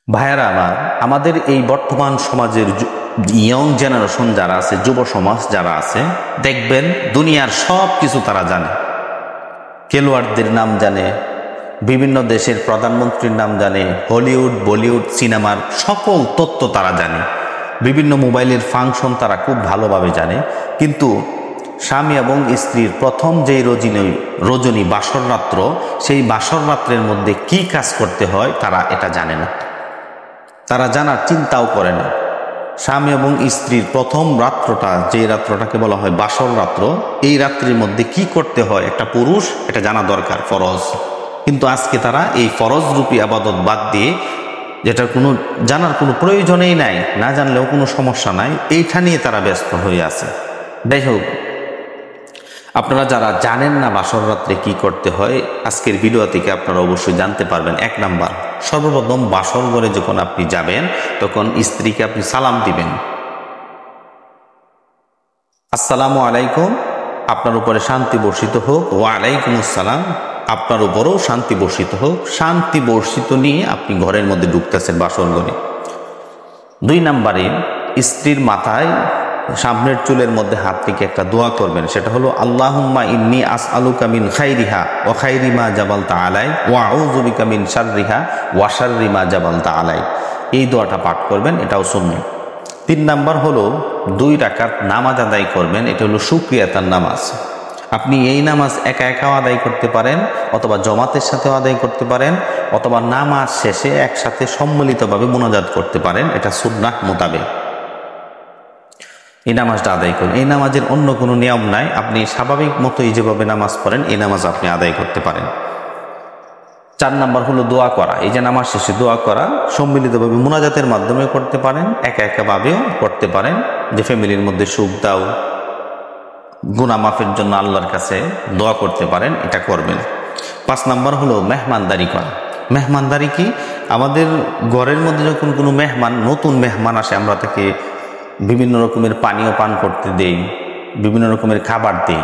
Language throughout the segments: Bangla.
ভাইয়েরা আমার, আমাদের এই বর্তমান সমাজের ইয়ং জেনারেশন যারা আছে, যুব সমাজ যারা আছে, দেখবেন দুনিয়ার সব কিছু তারা জানে। খেলোয়াড়দের নাম জানে, বিভিন্ন দেশের প্রধানমন্ত্রীর নাম জানে, হলিউড বলিউড সিনেমার সকল তথ্য তারা জানে, বিভিন্ন মোবাইলের ফাংশন তারা খুব ভালোভাবে জানে। কিন্তু স্বামী এবং স্ত্রীর প্রথম যেই রজনী বাসর রাত্র, সেই বাসর রাত্রের মধ্যে কি কাজ করতে হয় তারা এটা জানে না, তারা জানার চিন্তাও করে না। স্বামী এবং স্ত্রীর প্রথম রাত্রটা, যে রাত্রটাকে বলা হয় বাসর রাত্র, এই রাত্রির মধ্যে কি করতে হয় একটা পুরুষ এটা জানা দরকার, ফরজ। কিন্তু আজকে তারা এই ফরজ রূপী আবাদত বাদ দিয়ে, যেটার কোনো জানার কোনো প্রয়োজনেই নাই, না জানলেও কোনো সমস্যা নাই, এইটা নিয়ে তারা ব্যস্ত হয়ে আছে। যাই হোক, আপনারা যারা জানেন না বাসর রাত্রে কি করতে হয়, আজকের ভিডিও থেকে আপনারা অবশ্যই জানতে পারবেন। 1 নাম্বার, সর্বপ্রথম বাসর ঘরে যখন আপনি যাবেন তখন স্ত্রীকে আপনি সালাম দিবেন, আসসালামু আলাইকুম, আপনার উপরে শান্তি বর্ষিত হোক। ওয়া আলাইকুম আসসালাম, আপনার উপরেও শান্তি বর্ষিত হোক। শান্তি বর্ষিত নিয়ে আপনি ঘরের মধ্যে ঢুকতেছেন বাসর ঘরে। 2 নাম্বারে, স্ত্রীর মাথায় সামনের চুলের মধ্যে হাত থেকে একটা দোয়া করবেন, সেটা হলো আল্লাহুম্মা ইন্নী আসআলুকা মিন খাইরিহা ওয়া খাইরি মা জাবালতা আলাই ওয়া আউযু বিকা মিন শাররিহা ওয়া শাররি মা জাবালতা আলাই। এই দোয়াটা পাঠ করবেন, এটাও সুন্নাহ। 3 নাম্বার হলো 2 রাকাত নামাজ আদায় করবেন, এটা হলো শুকরিয়াতার নামাজ। আপনি এই নামাজ একা একাও আদায় করতে পারেন, অথবা জমাতের সাথেও আদায় করতে পারেন, অথবা নামাজ শেষে একসাথে সম্মিলিতভাবে মুনাজাত করতে পারেন, এটা সুন্নাহ মোতাবেক এই নামাজটা আদায় করুন। এই নামাজের অন্য কোনো নিয়ম নাই, আপনি স্বাভাবিক মতোই যেভাবে নামাজ পড়েন এই নামাজ আপনি আদায় করতে পারেন। 4 নাম্বার হলো দোয়া করা। এই যে নামাজ শেষে দোয়া করা, সম্মিলিতভাবে মুনাজাতের মাধ্যমে করতে পারেন, একা একাভাবেও করতে পারেন, যে ফ্যামিলির মধ্যে সুখ দাও, গুনাহ মাফের জন্য আল্লাহর কাছে দোয়া করতে পারেন, এটা করবেন। 5 নাম্বার হলো মেহমানদারি করা। মেহমানদারি কি? আমাদের ঘরের মধ্যে যখন কোনো মেহমান, নতুন মেহমান আসে, আমরা তাকে বিভিন্ন রকমের পানীয় পান করতে দেই, বিভিন্ন রকমের খাবার দেই।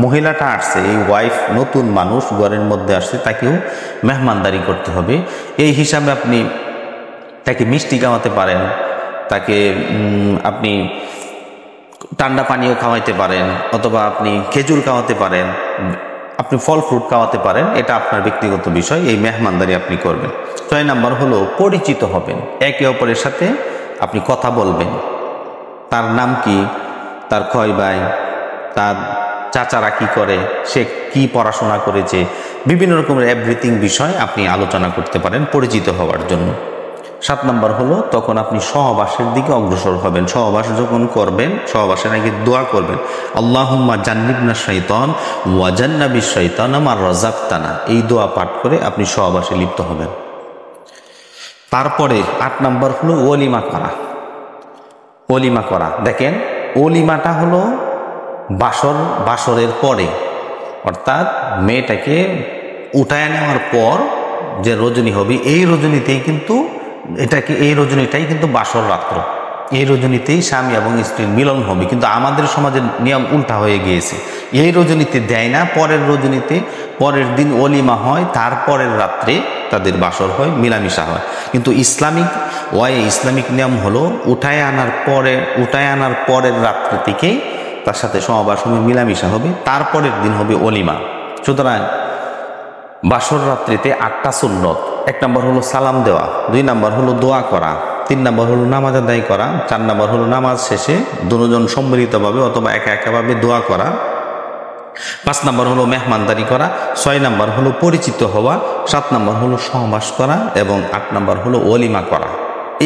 মহিলাটা আসছে, এই ওয়াইফ, নতুন মানুষ ঘরের মধ্যে আসছে, তাকেও মেহমানদারি করতে হবে। এই হিসাবে আপনি তাকে মিষ্টি খাওয়াতে পারেন, তাকে আপনি ঠান্ডা পানীয় খাওয়াইতে পারেন, অথবা আপনি খেজুর খাওয়াতে পারেন, আপনি ফল ফ্রুট খাওয়াতে পারেন, এটা আপনার ব্যক্তিগত বিষয়। এই মেহমানদারি আপনি করবেন। 6 নাম্বার হলো পরিচিত হবেন, একে অপরের সাথে আপনি কথা বলবেন। তার নাম কি, তার কয় ভাই, তার চাচারা কি করে, সে কি পড়াশোনা করেছে, বিভিন্ন রকমের এভরিথিং বিষয় আপনি আলোচনা করতে পারেন পরিচিত হওয়ার জন্য। 7 নাম্বার হলো তখন আপনি সহবাসের দিকে অগ্রসর হবেন। সহবাস যখন করবেন, সহবাসের আগে দোয়া করবেন, আল্লাহুম্মা জান্নিবনা শাইতান ওয়া জান্নাবিশ শাইতানা মা রাযাকতানা। এই দোয়া পাঠ করে আপনি সহবাসে লিপ্ত হবেন। তারপরে 8 নাম্বার হলো ওলিমা করা। ওলিমা করা, দেখেন, ওলিমাটা হলো বাসরের পরে, অর্থাৎ মেয়েটাকে উঠায় নেওয়ার পর যে রজনী হবে, এই রজনীতেই কিন্তু এই রজনীটাই কিন্তু বাসর রাত্র। এই রজনীতেই স্বামী এবং স্ত্রীর মিলন হবে। কিন্তু আমাদের সমাজের নিয়ম উল্টা হয়ে গিয়েছে, এই রজনীতে দেয় না, পরের রজনীতে, পরের দিন ওলিমা হয়, তারপরের রাত্রে তাদের বাসর হয়, মিলামিশা হয়। কিন্তু ইসলামিক নিয়ম হলো উঠায় আনার পরের রাত্রি থেকেই তার সাথে সহবাস হবে, মিলামিশা হবে, তারপরের দিন হবে ওলিমা। সুতরাং বাসর রাত্রিতে 8টা সুন্নত। 1 নাম্বার হলো সালাম দেওয়া, 2 নাম্বার হলো দোয়া করা, 3 নাম্বার হলো নামাজ আদায় করা, 4 নাম্বার হলো নামাজ শেষে দুজন সম্মিলিতভাবে অথবা একা একাভাবে দোয়া করা, 5 নাম্বার হলো মেহমানদারি করা, 6 নাম্বার হলো পরিচিত হওয়া, 7 নাম্বার হলো সহবাস করা, এবং 8 নাম্বার হলো ওলিমা করা।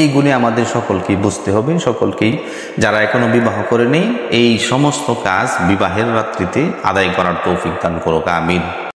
এইগুলি আমাদের সকলকেই বুঝতে হবে, সকলকেই, যারা এখনো বিবাহ করেনি, এই সমস্ত কাজ বিবাহের রাত্রিতে আদায় করার তৌফিক দান করুক, আমিন।